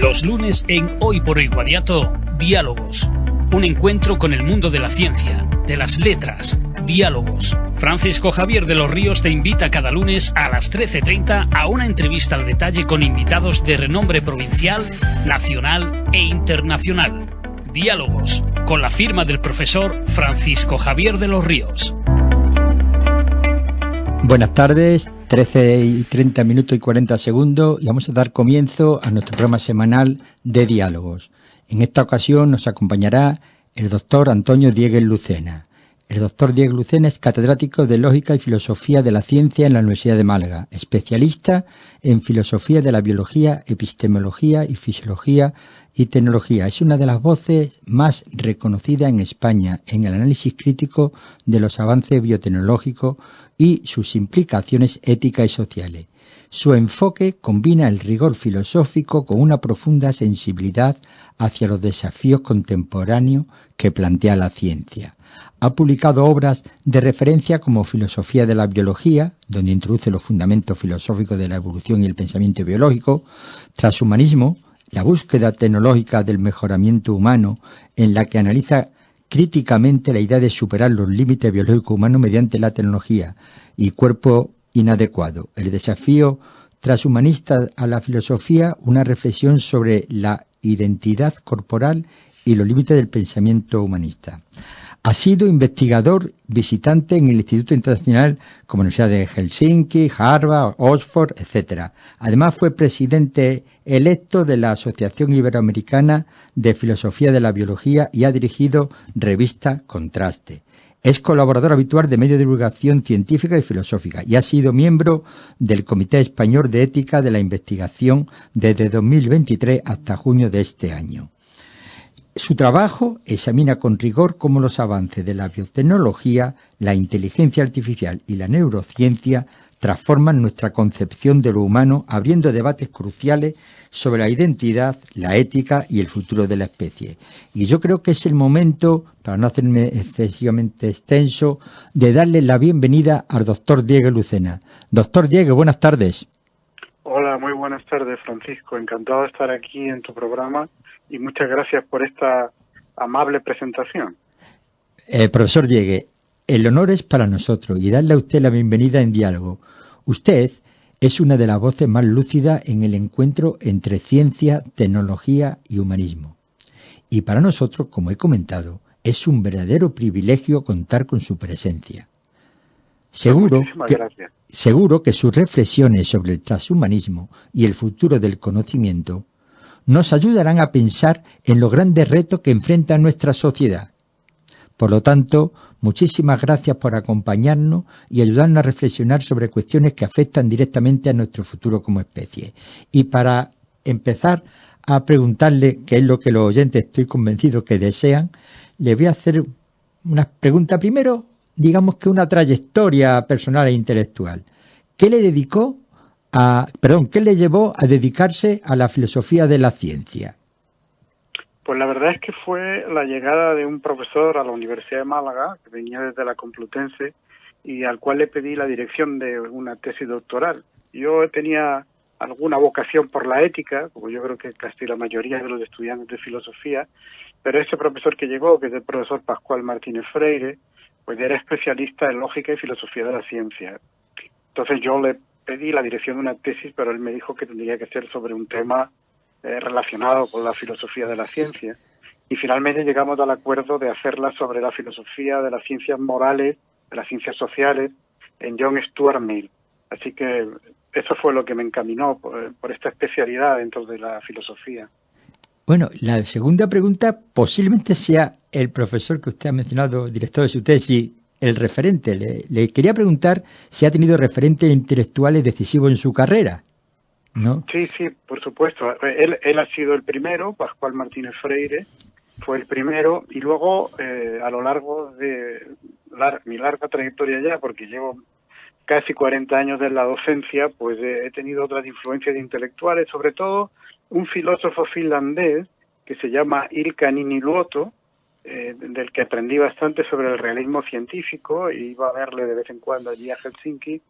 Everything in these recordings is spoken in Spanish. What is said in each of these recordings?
Los lunes en Hoy por Hoy Guadiato, Diálogos. Un encuentro con el mundo de la ciencia, de las letras. Diálogos. Francisco Javier de los Ríos te invita cada lunes a las 13:30 a una entrevista al detalle con invitados de renombre provincial, nacional e internacional. Diálogos, con la firma del profesor Francisco Javier de los Ríos. Buenas tardes, 13:30 y 40 segundos y vamos a dar comienzo a nuestro programa semanal de diálogos. En esta ocasión nos acompañará el doctor Antonio Diegues Lucena. El doctor Diegues Lucena es catedrático de Lógica y Filosofía de la Ciencia en la Universidad de Málaga, especialista en Filosofía de la Biología, Epistemología y Fisiología y Tecnología. Es una de las voces más reconocidas en España en el análisis crítico de los avances biotecnológicos y sus implicaciones éticas y sociales. Su enfoque combina el rigor filosófico con una profunda sensibilidad hacia los desafíos contemporáneos que plantea la ciencia. Ha publicado obras de referencia como Filosofía de la Biología, donde introduce los fundamentos filosóficos de la evolución y el pensamiento biológico, Transhumanismo, la búsqueda tecnológica del mejoramiento humano, en la que analiza críticamente la idea de superar los límites biológicos humanos mediante la tecnología, y Cuerpo inadecuado, el desafío transhumanista a la filosofía, una reflexión sobre la identidad corporal y los límites del pensamiento humanista. Ha sido investigador visitante en el Instituto Internacional como Universidad de Helsinki, Harvard, Oxford, etc. Además fue presidente electo de la Asociación Iberoamericana de Filosofía de la Biología y ha dirigido revista Contraste. Es colaborador habitual de medios de divulgación científica y filosófica y ha sido miembro del Comité Español de Ética de la Investigación desde 2023 hasta junio de este año. Su trabajo examina con rigor cómo los avances de la biotecnología, la inteligencia artificial y la neurociencia transforman nuestra concepción de lo humano, abriendo debates cruciales sobre la identidad, la ética y el futuro de la especie. Y yo creo que es el momento, para no hacerme excesivamente extenso, de darle la bienvenida al doctor Diegues Lucena. Doctor Diegues, buenas tardes. Hola, muy buenas tardes, Francisco. Encantado de estar aquí en tu programa y muchas gracias por esta amable presentación. Profesor Diegues, el honor es para nosotros y darle a usted la bienvenida en diálogo. Usted es una de las voces más lúcidas en el encuentro entre ciencia, tecnología y humanismo. Y para nosotros, como he comentado, es un verdadero privilegio contar con su presencia. Seguro que sus reflexiones sobre el transhumanismo y el futuro del conocimiento nos ayudarán a pensar en los grandes retos que enfrenta nuestra sociedad. Por lo tanto, muchísimas gracias por acompañarnos y ayudarnos a reflexionar sobre cuestiones que afectan directamente a nuestro futuro como especie. Y para empezar a preguntarle, qué es lo que los oyentes estoy convencido que desean, le voy a hacer una pregunta. Primero, digamos que una trayectoria personal e intelectual. ¿Qué le llevó a dedicarse a la filosofía de la ciencia? Pues la verdad es que fue la llegada de un profesor a la Universidad de Málaga, que venía desde la Complutense, y al cual le pedí la dirección de una tesis doctoral. Yo tenía alguna vocación por la ética, como yo creo que casi la mayoría de los estudiantes de filosofía, pero ese profesor que llegó, que es el profesor Pascual Martínez Freire, pues era especialista en lógica y filosofía de la ciencia. Entonces yo le pedí la dirección de una tesis, pero él me dijo que tendría que ser sobre un tema relacionado con la filosofía de la ciencia. Y finalmente llegamos al acuerdo de hacerla sobre la filosofía de las ciencias morales, de las ciencias sociales, en John Stuart Mill. Así que eso fue lo que me encaminó por esta especialidad dentro de la filosofía. Bueno, la segunda pregunta posiblemente sea el profesor que usted ha mencionado, director de su tesis, el referente. Le quería preguntar si ha tenido referentes intelectuales decisivos en su carrera, ¿no? Sí, por supuesto. Él ha sido el primero, Pascual Martínez Freire fue el primero, y luego a lo largo de mi larga trayectoria ya, porque llevo casi 40 años en la docencia, pues he tenido otras influencias intelectuales, sobre todo un filósofo finlandés que se llama Ilkka Niiniluoto, del que aprendí bastante sobre el realismo científico, y iba a verle de vez en cuando allí a Helsinki.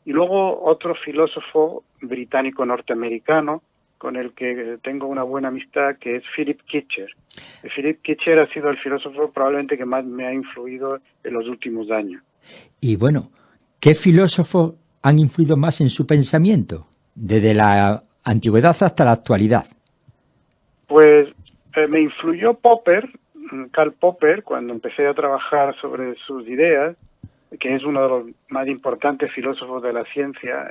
Y luego otro filósofo británico-norteamericano con el que tengo una buena amistad, que es Philip Kitcher. Philip Kitcher ha sido el filósofo probablemente que más me ha influido en los últimos años. Y bueno, ¿qué filósofos han influido más en su pensamiento, desde la antigüedad hasta la actualidad? Pues me influyó Karl Popper, cuando empecé a trabajar sobre sus ideas, que es uno de los más importantes filósofos de la ciencia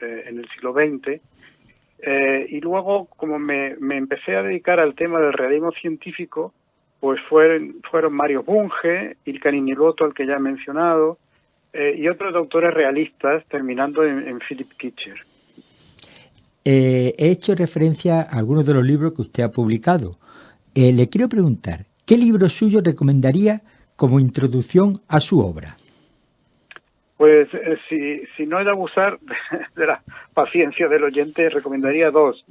en el siglo XX. Y luego, como me empecé a dedicar al tema del realismo científico, pues fueron Mario Bunge, Ilkka Niiniluoto, al que ya he mencionado, y otros autores realistas, terminando en Philip Kitcher. He hecho referencia a algunos de los libros que usted ha publicado. Le quiero preguntar, ¿qué libro suyo recomendaría como introducción a su obra? Pues si no he de abusar de la paciencia del oyente, recomendaría los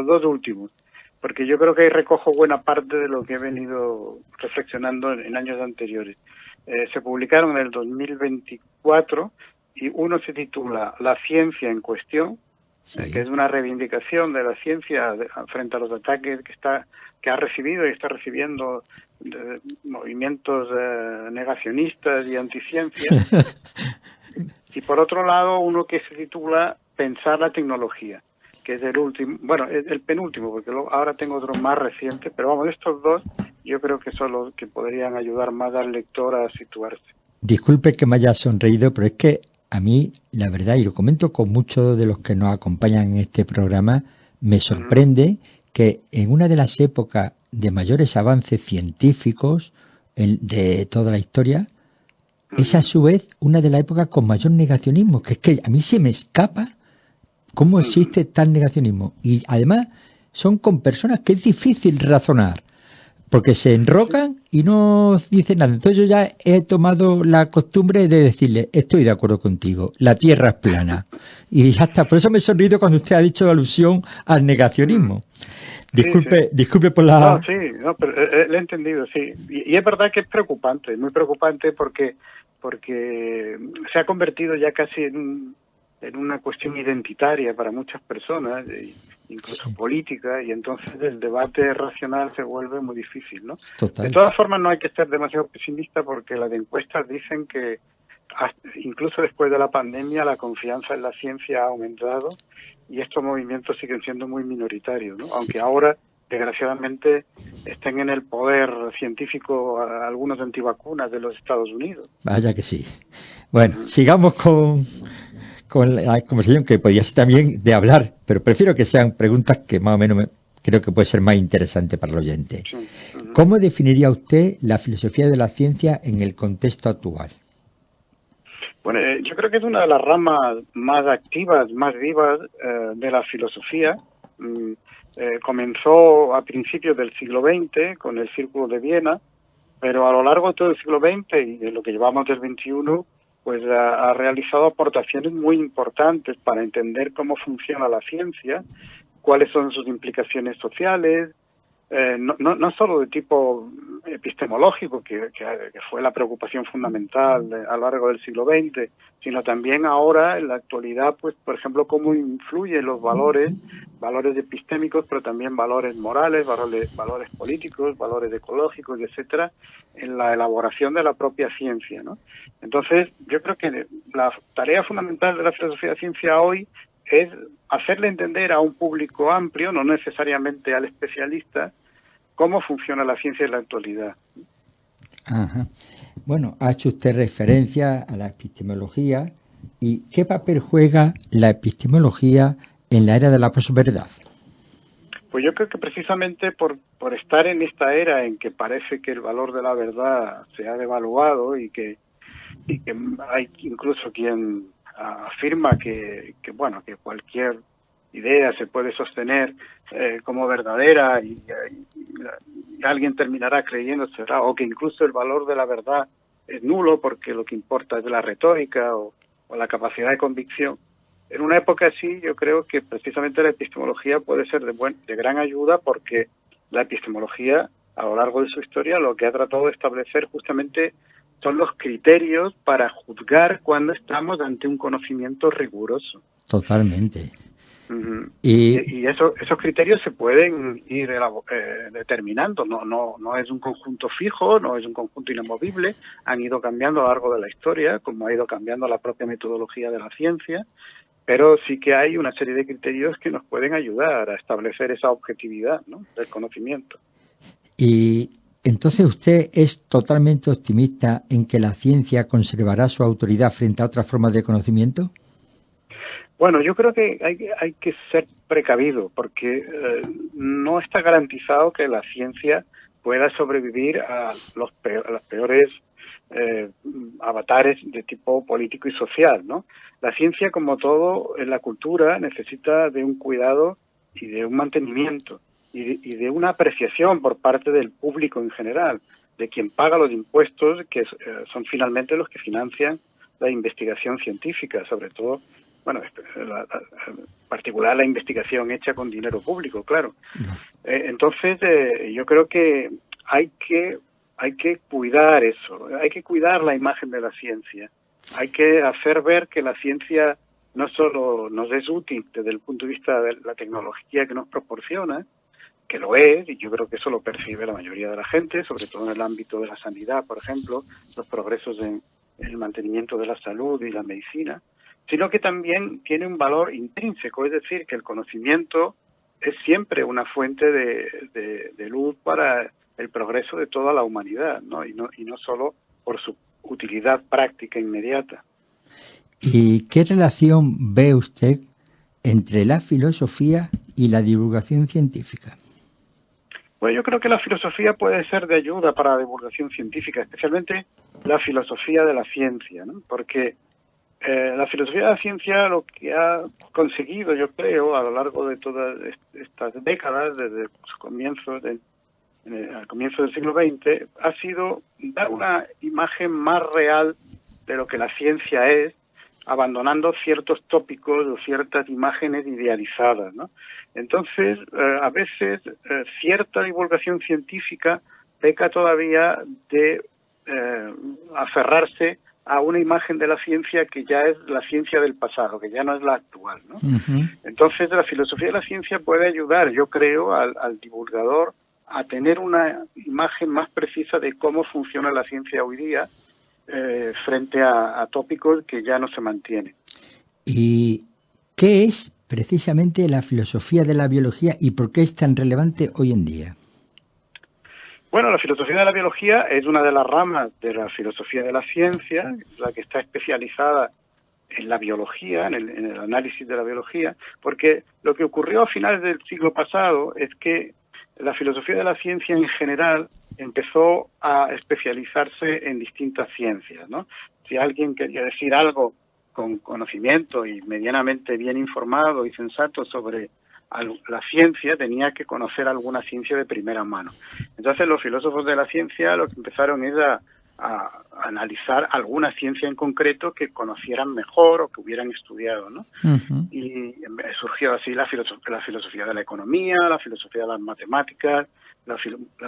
dos últimos, porque yo creo que ahí recojo buena parte de lo que he venido reflexionando en años anteriores. Se publicaron en el 2024 y uno se titula La ciencia en cuestión, sí, que es una reivindicación de la ciencia frente a los ataques que ha recibido y está recibiendo de movimientos negacionistas y anticiencia. Y por otro lado, uno que se titula Pensar la tecnología, que es el penúltimo, porque ahora tengo otro más reciente, pero vamos, estos dos yo creo que son los que podrían ayudar más al lector a situarse. Disculpe que me haya sonreído, pero es que a mí, la verdad, y lo comento con muchos de los que nos acompañan en este programa, me sorprende que en una de las épocas de mayores avances científicos de toda la historia, es a su vez una de las épocas con mayor negacionismo, que es que a mí se me escapa cómo existe tal negacionismo. Y además son con personas que es difícil razonar, porque se enrocan y no dicen nada. Entonces yo ya he tomado la costumbre de decirle, estoy de acuerdo contigo, la Tierra es plana. Y ya está. Por eso me he sonreído cuando usted ha dicho alusión al negacionismo. Disculpe por la... No, pero lo he entendido, sí. Y es verdad que es preocupante, muy preocupante porque se ha convertido ya casi en una cuestión identitaria para muchas personas, incluso política, y entonces el debate racional se vuelve muy difícil, ¿no? Total. De todas formas, no hay que ser demasiado pesimista porque las encuestas dicen que incluso después de la pandemia la confianza en la ciencia ha aumentado y estos movimientos siguen siendo muy minoritarios, ¿no? Aunque ahora, desgraciadamente, estén en el poder científico algunos antivacunas de los Estados Unidos. Vaya que sí. Bueno, sigamos con la conversación, que podría ser también de hablar, pero prefiero que sean preguntas que más o menos creo que puede ser más interesante para el oyente. Sí. ¿Cómo definiría usted la filosofía de la ciencia en el contexto actual? Bueno, yo creo que es una de las ramas más activas, más vivas de la filosofía. Comenzó a principios del siglo XX con el Círculo de Viena, pero a lo largo de todo el siglo XX y de lo que llevamos del XXI, pues ha realizado aportaciones muy importantes para entender cómo funciona la ciencia, cuáles son sus implicaciones sociales, no solo de tipo epistemológico, que fue la preocupación fundamental a lo largo del siglo XX, sino también ahora, en la actualidad, pues por ejemplo, cómo influyen los valores epistémicos, pero también valores morales, valores políticos, valores ecológicos, etcétera, en la elaboración de la propia ciencia, ¿no? Entonces, yo creo que la tarea fundamental de la filosofía de la ciencia hoy es hacerle entender a un público amplio, no necesariamente al especialista, cómo funciona la ciencia en la actualidad. Ajá. Bueno, ha hecho usted referencia a la epistemología. ¿Y qué papel juega la epistemología en la era de la posverdad? Pues yo creo que precisamente por estar en esta era en que parece que el valor de la verdad se ha devaluado y que hay incluso quien afirma que cualquier idea se puede sostener como verdadera y alguien terminará creyéndosela, o que incluso el valor de la verdad es nulo porque lo que importa es la retórica o la capacidad de convicción. En una época así, yo creo que precisamente la epistemología puede ser de gran ayuda, porque la epistemología, a lo largo de su historia, lo que ha tratado de establecer justamente son los criterios para juzgar cuando estamos ante un conocimiento riguroso. Totalmente. Ujú. Y Y esos criterios se pueden ir determinando. No es un conjunto fijo, no es un conjunto inamovible. Han ido cambiando a lo largo de la historia, como ha ido cambiando la propia metodología de la ciencia. Pero sí que hay una serie de criterios que nos pueden ayudar a establecer esa objetividad, ¿no?, del conocimiento. Y entonces usted es totalmente optimista en que la ciencia conservará su autoridad frente a otras formas de conocimiento. Bueno, yo creo que hay que ser precavido, porque no está garantizado que la ciencia pueda sobrevivir a a las peores avatares de tipo político y social, ¿no? La ciencia, como todo en la cultura, necesita de un cuidado y de un mantenimiento y de una apreciación por parte del público en general, de quien paga los impuestos, que son finalmente los que financian la investigación científica, sobre todo, bueno, en particular la investigación hecha con dinero público, claro. Entonces, yo creo que hay que cuidar eso, hay que cuidar la imagen de la ciencia, hay que hacer ver que la ciencia no solo nos es útil desde el punto de vista de la tecnología que nos proporciona, que lo es, y yo creo que eso lo percibe la mayoría de la gente, sobre todo en el ámbito de la sanidad, por ejemplo, los progresos en el mantenimiento de la salud y la medicina, sino que también tiene un valor intrínseco, es decir, que el conocimiento es siempre una fuente de luz para el progreso de toda la humanidad, ¿no? Y no solo por su utilidad práctica inmediata. ¿Y qué relación ve usted entre la filosofía y la divulgación científica? Pues yo creo que la filosofía puede ser de ayuda para la divulgación científica, especialmente la filosofía de la ciencia, ¿no? Porque la filosofía de la ciencia lo que ha conseguido, yo creo, a lo largo de todas estas décadas, desde sus comienzos, al comienzo del siglo XX, ha sido dar una imagen más real de lo que la ciencia es, abandonando ciertos tópicos o ciertas imágenes idealizadas, ¿no? Entonces, a veces, cierta divulgación científica peca todavía de aferrarse a una imagen de la ciencia que ya es la ciencia del pasado, que ya no es la actual, ¿no? Uh-huh. Entonces, la filosofía de la ciencia puede ayudar, yo creo, al divulgador a tener una imagen más precisa de cómo funciona la ciencia hoy día frente a tópicos que ya no se mantienen. ¿Y qué es precisamente la filosofía de la biología y por qué es tan relevante hoy en día? Bueno, la filosofía de la biología es una de las ramas de la filosofía de la ciencia, la que está especializada en la biología, en el análisis de la biología, porque lo que ocurrió a finales del siglo pasado es que la filosofía de la ciencia en general empezó a especializarse en distintas ciencias, ¿no? Si alguien quería decir algo con conocimiento y medianamente bien informado y sensato sobre la ciencia, tenía que conocer alguna ciencia de primera mano. Entonces los filósofos de la ciencia lo que empezaron es a analizar alguna ciencia en concreto que conocieran mejor o que hubieran estudiado, ¿no? Uh-huh. Y surgió así la filosofía de la economía, la filosofía de las matemáticas, la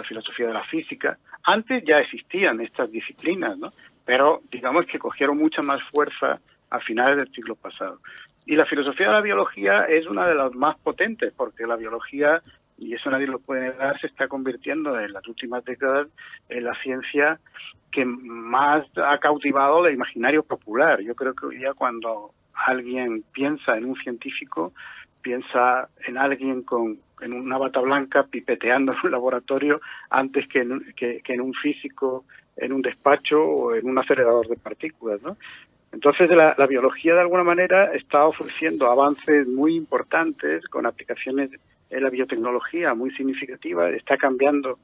filosofía de la física. Antes ya existían estas disciplinas, ¿no? Pero digamos que cogieron mucha más fuerza a finales del siglo pasado. Y la filosofía de la biología es una de las más potentes, porque la biología, y eso nadie lo puede negar, se está convirtiendo en las últimas décadas en la ciencia que más ha cautivado el imaginario popular. Yo creo que hoy día cuando alguien piensa en un científico, piensa en alguien en una bata blanca pipeteando en un laboratorio antes que en un físico, en un despacho o en un acelerador de partículas, ¿no? Entonces la biología de alguna manera está ofreciendo avances muy importantes con aplicaciones en la biotecnología muy significativas, está cambiando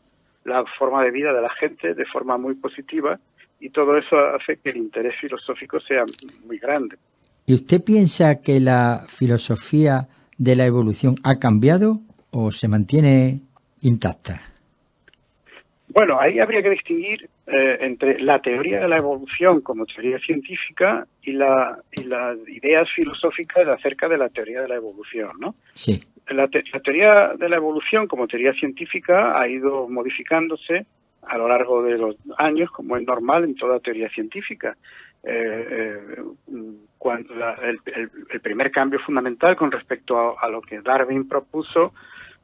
la forma de vida de la gente de forma muy positiva y todo eso hace que el interés filosófico sea muy grande. ¿Y usted piensa que la filosofía de la evolución ha cambiado o se mantiene intacta? Bueno, ahí habría que distinguir entre la teoría de la evolución como teoría científica y las ideas filosóficas acerca de la teoría de la evolución, ¿no? Sí. La teoría de la evolución como teoría científica ha ido modificándose a lo largo de los años, como es normal en toda teoría científica. cuando el primer cambio fundamental con respecto a lo que Darwin propuso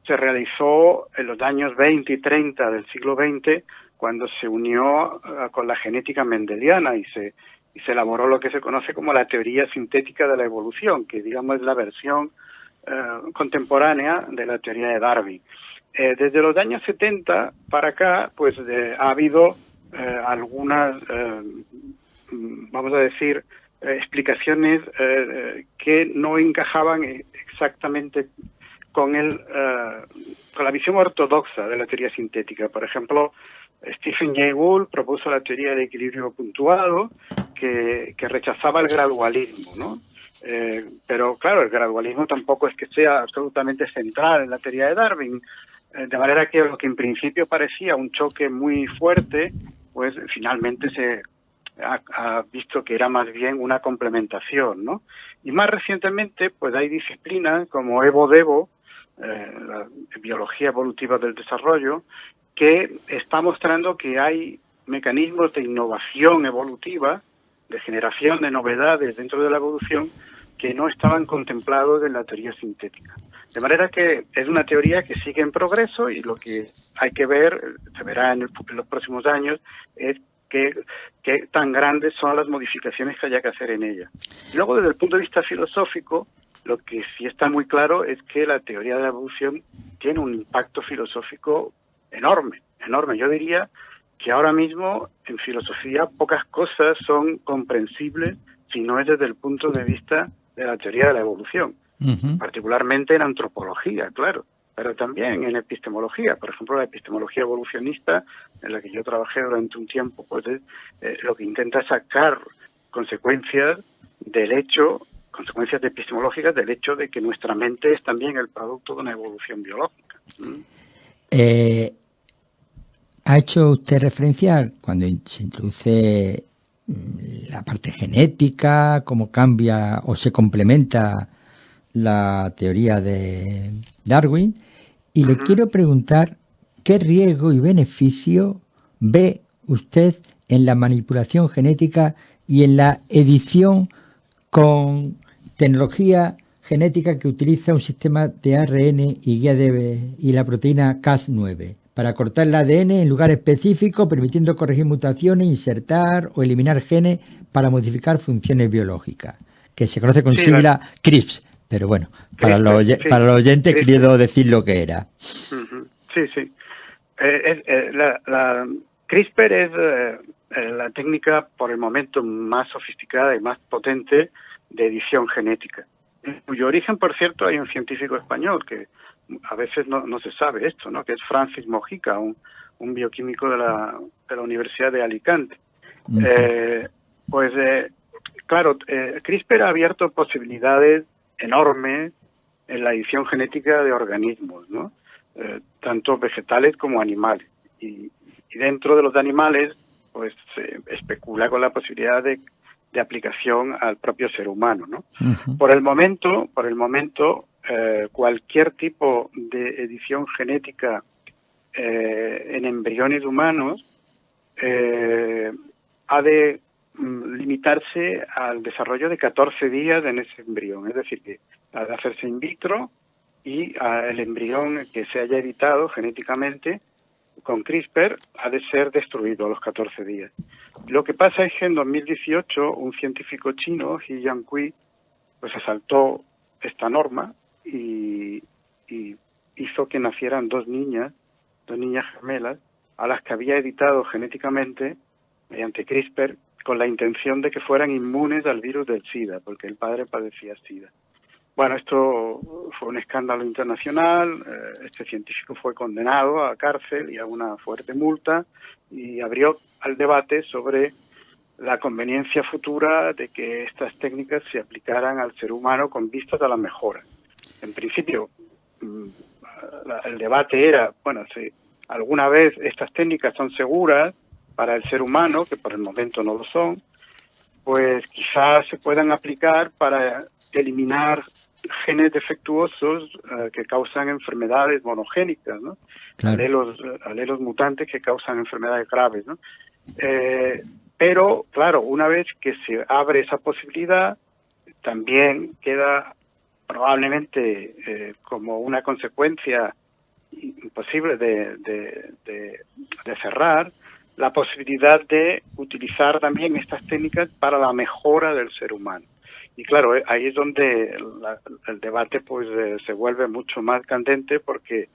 se realizó en los años 20 y 30 del siglo XX, cuando se unió con la genética mendeliana y se elaboró lo que se conoce como la teoría sintética de la evolución, que digamos es la versión contemporánea de la teoría de Darwin. Desde los años 70 para acá, pues ha habido algunas, vamos a decir, explicaciones que no encajaban exactamente con la visión ortodoxa de la teoría sintética. Por ejemplo, Stephen Jay Gould propuso la teoría de equilibrio puntuado, que rechazaba el gradualismo, ¿no? Pero claro, el gradualismo tampoco es que sea absolutamente central en la teoría de Darwin, de manera que lo que en principio parecía un choque muy fuerte, pues finalmente se ha visto que era más bien una complementación, ¿no? Y más recientemente, pues hay disciplinas como Evo-Devo, la biología evolutiva del desarrollo, que está mostrando que hay mecanismos de innovación evolutiva, de generación de novedades dentro de la evolución, que no estaban contemplados en la teoría sintética. De manera que es una teoría que sigue en progreso y lo que hay que ver, se verá en los próximos años, es qué tan grandes son las modificaciones que haya que hacer en ella. Y luego, desde el punto de vista filosófico, lo que sí está muy claro es que la teoría de la evolución tiene un impacto filosófico enorme, enorme. Yo diría que ahora mismo en filosofía pocas cosas son comprensibles si no es desde el punto de vista de la teoría de la evolución, particularmente en antropología, claro, pero también en epistemología. Por ejemplo, la epistemología evolucionista, en la que yo trabajé durante un tiempo, pues lo que intenta sacar consecuencias del hecho, consecuencias epistemológicas del hecho de que nuestra mente es también el producto de una evolución biológica. Ha hecho usted referencia cuando se introduce la parte genética, cómo cambia o se complementa la teoría de Darwin, y le quiero preguntar qué riesgo y beneficio ve usted en la manipulación genética y en la edición con tecnología genética que utiliza un sistema de ARN y guía y la proteína Cas9 para cortar el ADN en lugar específico, permitiendo corregir mutaciones, insertar o eliminar genes para modificar funciones biológicas, que se conoce con sigla CRISPR. Pero bueno, para los oyentes he querido decir lo que era. Sí, sí. La CRISPR es la técnica por el momento más sofisticada y más potente de edición genética, en cuyo origen, por cierto, hay un científico español que a veces no se sabe esto, ¿no? Que es Francis Mojica, un bioquímico de la Universidad de Alicante. Claro, CRISPR ha abierto posibilidades enormes en la edición genética de organismos, ¿no? Tanto vegetales como animales. Y dentro de los animales, pues se especula con la posibilidad de aplicación al propio ser humano, ¿no? Por el momento, cualquier tipo de edición genética en embriones humanos ha de limitarse al desarrollo de 14 días en ese embrión, es decir, que ha de hacerse in vitro y el embrión que se haya editado genéticamente con CRISPR ha de ser destruido a los 14 días. Lo que pasa es que en 2018 un científico chino, He Jiankui, pues asaltó esta norma y hizo que nacieran dos niñas gemelas, a las que había editado genéticamente mediante CRISPR con la intención de que fueran inmunes al virus del SIDA, porque el padre padecía SIDA. Bueno, esto fue un escándalo internacional, este científico fue condenado a cárcel y a una fuerte multa y abrió al debate sobre la conveniencia futura de que estas técnicas se aplicaran al ser humano con vistas a la mejora. En principio, el debate era, bueno, si alguna vez estas técnicas son seguras para el ser humano, que por el momento no lo son, pues quizás se puedan aplicar para eliminar genes defectuosos que causan enfermedades monogénicas, ¿no? Claro. Alelos mutantes que causan enfermedades graves, ¿no? Pero, claro, una vez que se abre esa posibilidad, también queda probablemente como una consecuencia imposible de cerrar la posibilidad de utilizar también estas técnicas para la mejora del ser humano. Y claro, ahí es donde el debate pues se vuelve mucho más candente, porque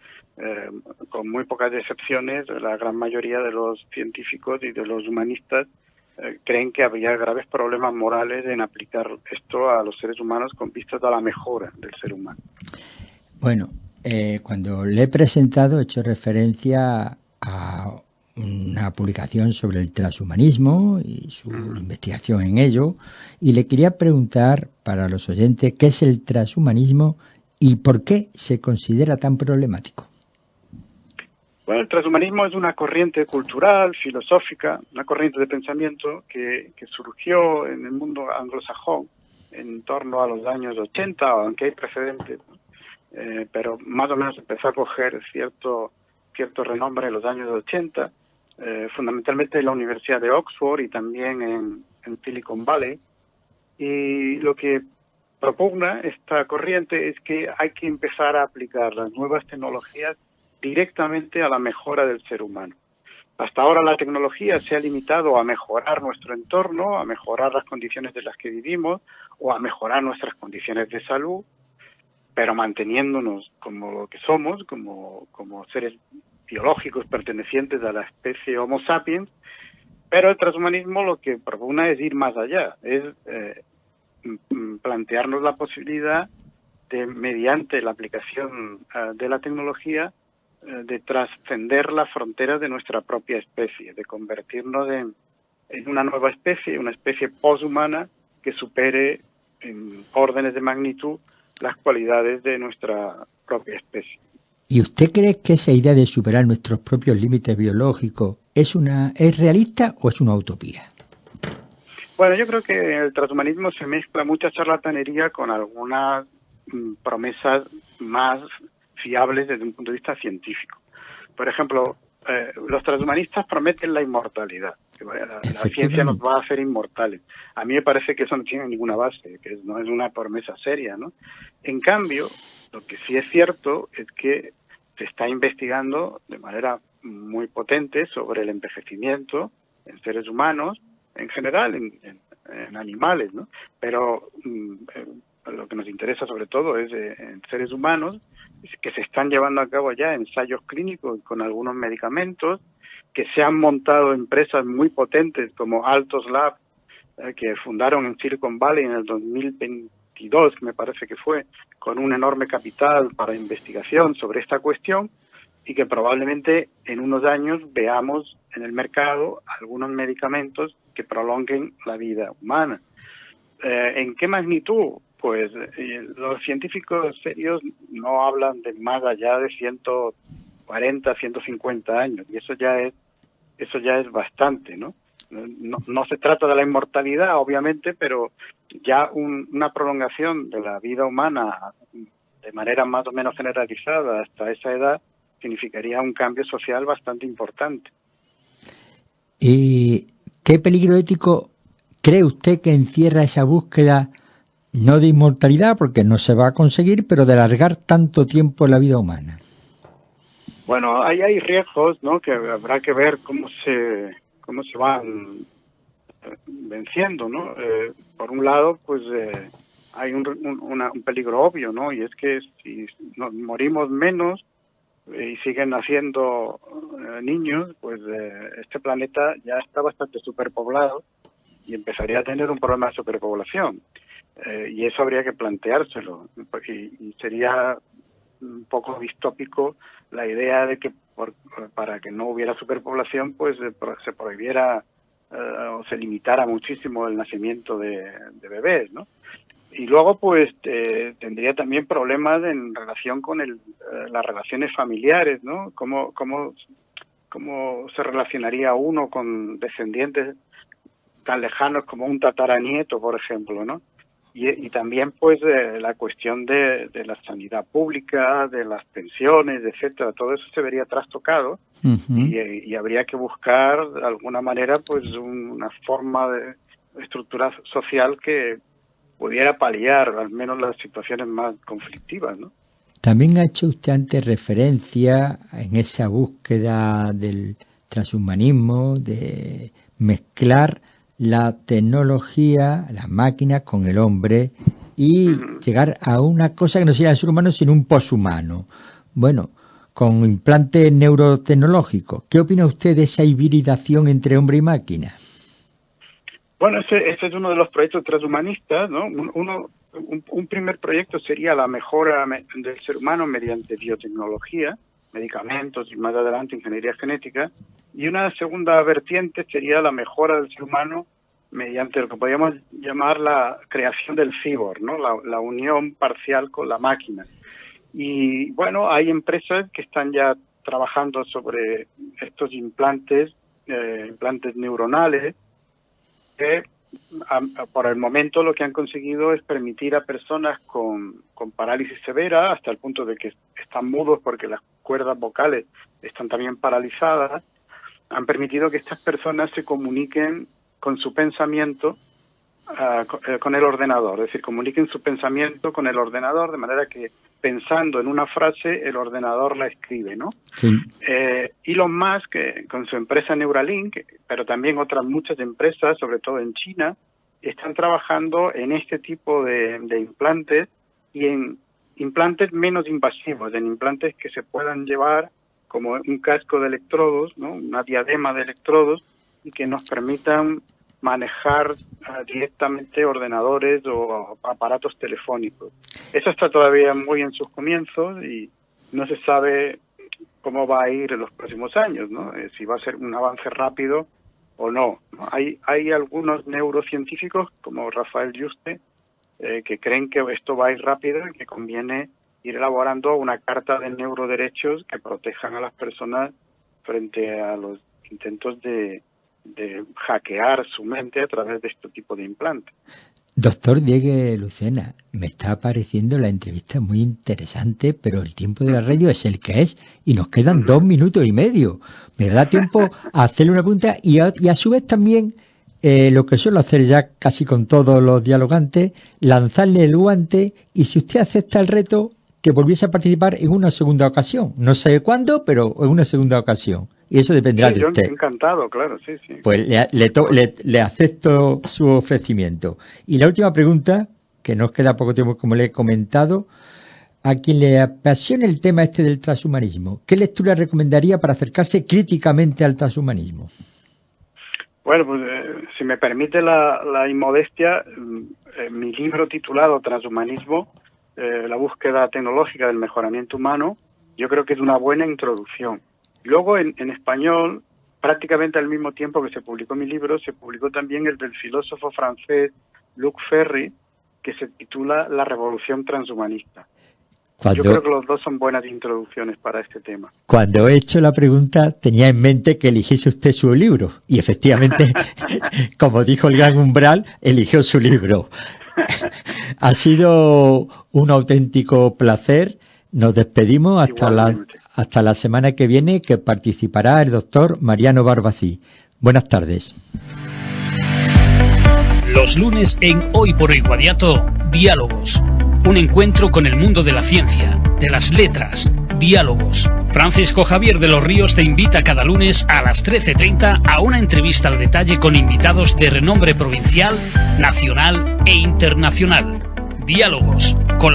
con muy pocas excepciones la gran mayoría de los científicos y de los humanistas creen que había graves problemas morales en aplicar esto a los seres humanos con vistas a la mejora del ser humano. Bueno, cuando le he presentado he hecho referencia a una publicación sobre el transhumanismo y su investigación en ello, y le quería preguntar para los oyentes qué es el transhumanismo y por qué se considera tan problemático. Bueno, el transhumanismo es una corriente cultural, filosófica, una corriente de pensamiento que surgió en el mundo anglosajón en torno a los años 80, aunque hay precedentes, ¿no? Pero más o menos empezó a coger cierto renombre en los años 80, fundamentalmente en la Universidad de Oxford y también en Silicon Valley. Y lo que propugna esta corriente es que hay que empezar a aplicar las nuevas tecnologías directamente a la mejora del ser humano. Hasta ahora la tecnología se ha limitado a mejorar nuestro entorno, a mejorar las condiciones de las que vivimos o a mejorar nuestras condiciones de salud, pero manteniéndonos como lo que somos, como seres biológicos pertenecientes a la especie Homo sapiens. Pero el transhumanismo lo que propone es ir más allá, es plantearnos la posibilidad de, mediante la aplicación de la tecnología, de trascender las fronteras de nuestra propia especie, de convertirnos en una nueva especie, una especie poshumana que supere en órdenes de magnitud las cualidades de nuestra propia especie. ¿Y usted cree que esa idea de superar nuestros propios límites biológicos es realista o es una utopía? Bueno, yo creo que en el transhumanismo se mezcla mucha charlatanería con algunas promesas más fiables desde un punto de vista científico. Por ejemplo, los transhumanistas prometen la inmortalidad, que la ciencia nos va a hacer inmortales. A mí me parece que eso no tiene ninguna base, que no es una promesa seria, ¿no? En cambio, lo que sí es cierto es que se está investigando de manera muy potente sobre el envejecimiento en seres humanos, en general, en animales, ¿no? Pero lo que nos interesa sobre todo es en seres humanos, que se están llevando a cabo ya ensayos clínicos con algunos medicamentos, que se han montado empresas muy potentes como Altos Lab, que fundaron en Silicon Valley en el 2022, me parece que fue, con un enorme capital para investigación sobre esta cuestión, y que probablemente en unos años veamos en el mercado algunos medicamentos que prolonguen la vida humana. ¿En qué magnitud? Pues los científicos serios no hablan de más allá de 140, 150 años, y eso ya es bastante, ¿no? No se trata de la inmortalidad, obviamente, pero ya una prolongación de la vida humana de manera más o menos generalizada hasta esa edad significaría un cambio social bastante importante. ¿Y qué peligro ético cree usted que encierra esa búsqueda, no de inmortalidad, porque no se va a conseguir, pero de alargar tanto tiempo la vida humana? Bueno, ahí hay riesgos, ¿no?, que habrá que ver cómo se van venciendo, ¿no? Por un lado, pues hay un peligro obvio, ¿no? Y es que si nos morimos menos y siguen naciendo niños, pues este planeta ya está bastante superpoblado y empezaría a tener un problema de superpoblación. Y eso habría que planteárselo. Y sería un poco distópico la idea de que para que no hubiera superpoblación, pues se prohibiera o se limitara muchísimo el nacimiento de bebés, ¿no? Y luego, pues, tendría también problemas en relación con las relaciones familiares, ¿no? ¿Cómo se relacionaría uno con descendientes tan lejanos como un tataranieto, por ejemplo, ¿no? y también pues la cuestión de la sanidad pública, de las pensiones, etcétera. Todo eso se vería trastocado y habría que buscar de alguna manera pues una forma de estructura social que pudiera paliar al menos las situaciones más conflictivas, ¿no? También ha hecho usted antes referencia en esa búsqueda del transhumanismo, de mezclar la tecnología, las máquinas con el hombre y llegar a una cosa que no sería el ser humano, sino un poshumano. Bueno, con implantes neurotecnológicos. ¿Qué opina usted de esa hibridación entre hombre y máquina? Bueno, ese es uno de los proyectos transhumanistas, ¿no? Un primer proyecto sería la mejora del ser humano mediante biotecnología, medicamentos y más adelante ingeniería genética, y una segunda vertiente sería la mejora del ser humano mediante lo que podríamos llamar la creación del cyborg, ¿no? La unión parcial con la máquina. Y bueno, hay empresas que están ya trabajando sobre estos implantes neuronales, que por el momento lo que han conseguido es permitir a personas con parálisis severa, hasta el punto de que están mudos porque las cuerdas vocales están también paralizadas, han permitido que estas personas se comuniquen con su pensamiento con el ordenador, es decir, comuniquen su pensamiento con el ordenador, de manera que pensando en una frase, el ordenador la escribe, ¿no? Sí. Elon Musk, con su empresa Neuralink, pero también otras muchas empresas, sobre todo en China, están trabajando en este tipo de implantes y en implantes menos invasivos, en implantes que se puedan llevar como un casco de electrodos, ¿no? Una diadema de electrodos, y que nos permitan manejar directamente ordenadores o aparatos telefónicos. Eso está todavía muy en sus comienzos y no se sabe cómo va a ir en los próximos años, ¿no? Si va a ser un avance rápido o no. Hay algunos neurocientíficos, como Rafael Yuste, que creen que esto va a ir rápido y que conviene ir elaborando una carta de neuroderechos que protejan a las personas frente a los intentos de hackear su mente a través de este tipo de implantes. Doctor Diego Lucena, me está pareciendo la entrevista muy interesante, pero el tiempo de la radio es el que es y nos quedan 2 minutos y medio. Me da tiempo a hacerle una pregunta y a su vez también, lo que suelo hacer ya casi con todos los dialogantes, lanzarle el guante y si usted acepta el reto, que volviese a participar en una segunda ocasión. No sé cuándo, pero en una segunda ocasión. Y eso dependerá de usted. Yo encantado, claro, sí. Pues le acepto su ofrecimiento. Y la última pregunta, que nos queda poco tiempo, como le he comentado, a quien le apasiona el tema del transhumanismo, ¿qué lectura recomendaría para acercarse críticamente al transhumanismo? Bueno, pues si me permite la inmodestia, mi libro titulado Transhumanismo, la búsqueda tecnológica del mejoramiento humano, yo creo que es una buena introducción. Luego, en español, prácticamente al mismo tiempo que se publicó mi libro, se publicó también el del filósofo francés Luc Ferry, que se titula La Revolución Transhumanista. Yo creo que los dos son buenas introducciones para este tema. Cuando he hecho la pregunta, tenía en mente que eligiese usted su libro. Y efectivamente, como dijo el gran Umbral, eligió su libro. Ha sido un auténtico placer. Nos despedimos hasta la semana que viene, que participará el doctor Mariano Barbací. Buenas tardes. Los lunes en Hoy por Hoy Guadiato, Diálogos. Un encuentro con el mundo de la ciencia, de las letras. Diálogos. Francisco Javier de los Ríos te invita cada lunes a las 13:30 a una entrevista al detalle con invitados de renombre provincial, nacional e internacional. Diálogos con la